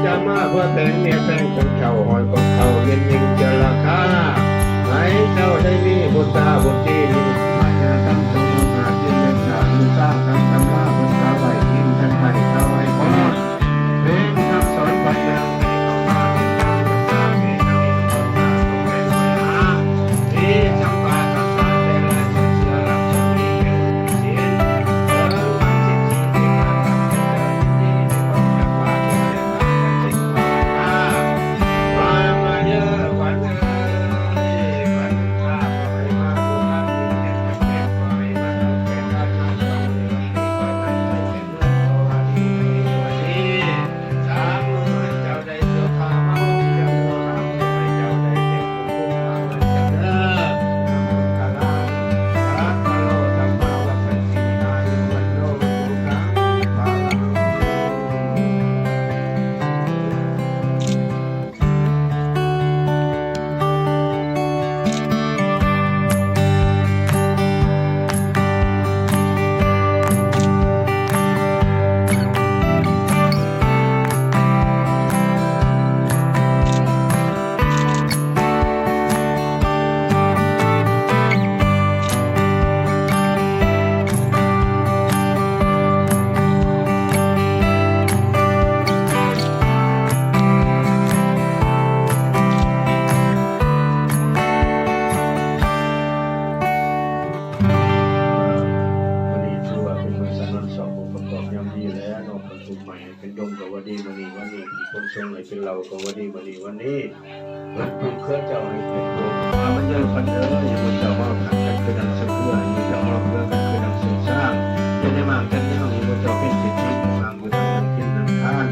จะมาเพื่อแต่งเนี่ยแต่งของเจ้าหอยของเขาเย็นยิ่งจะราคาให้เจ้าได้มีบุญตาบุญที่มาจะทำตรงมาที่เลี้ยงสารสร้างทำตำราบุญตาไหวกินทันไผ่เท่าไอ้พ่อเป็นคำสอนปัญญาเป็นดงกับวันนี้คนทรงไหนเป็นเรากับวันนี้มันเป็นเครื่องเจ้าให้เป็นดงมันเยอะกันเยอะอย่างมันเจ้าว่าขัดกันคือดังเสืออย่างเจ้าว่าเพื่อกันคือดังเสือสร้างจะได้มากันที่ห้องนี้มันเจ้าเป็นสิทธิของเราอยู่ทางกินทางทาน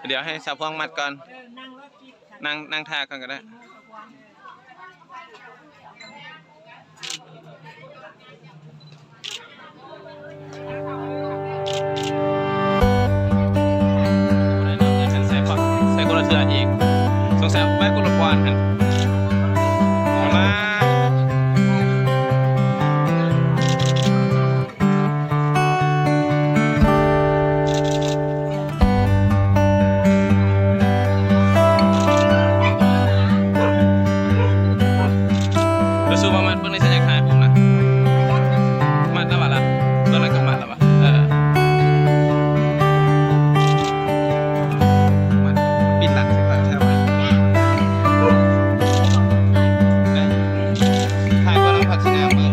เดี๋ยวให้สาวพวงมัดก่อนนั่งท่าก่อนก็ได้ใส่คนละเทืออีกสงสัยแม่กุลปอนกันมาสู้มามันเพิ่งได้ใช้จากทายผมนะมันแล้ววะล่ะตัวนั้นก็มันแล้ววะมันปิดหลังใช่ป่ะใช่ไหมถ่ายก็ต้องพักที่แนวมือ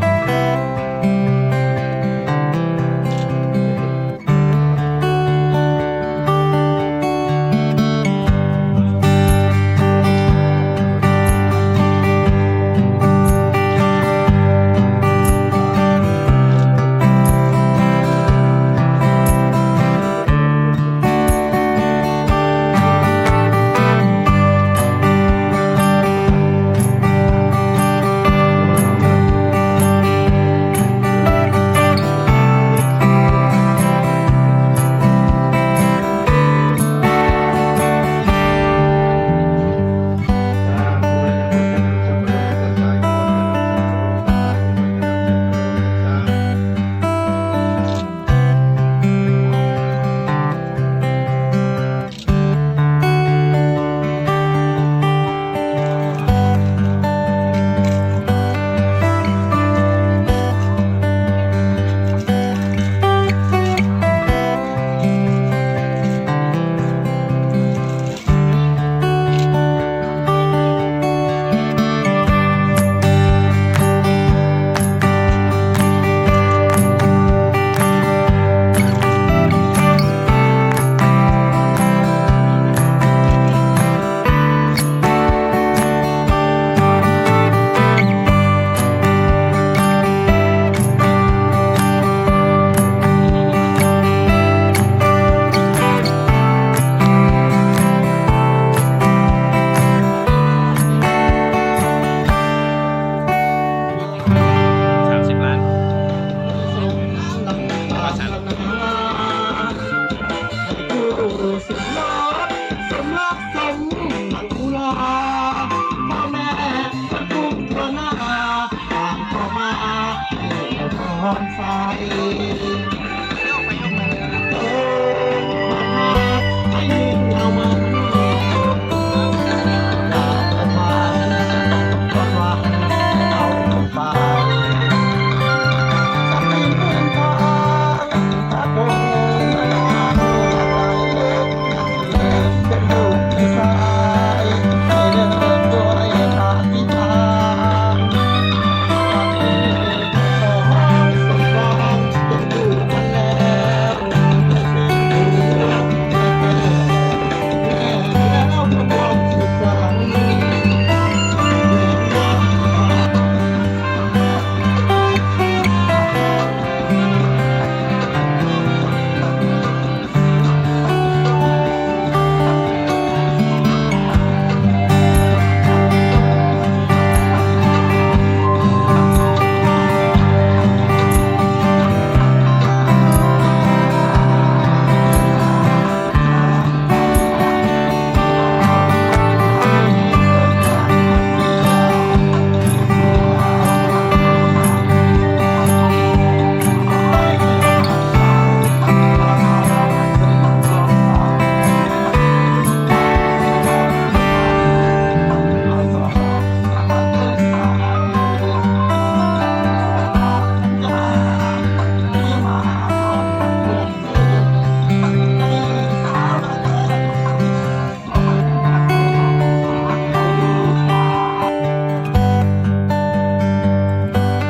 ไฟ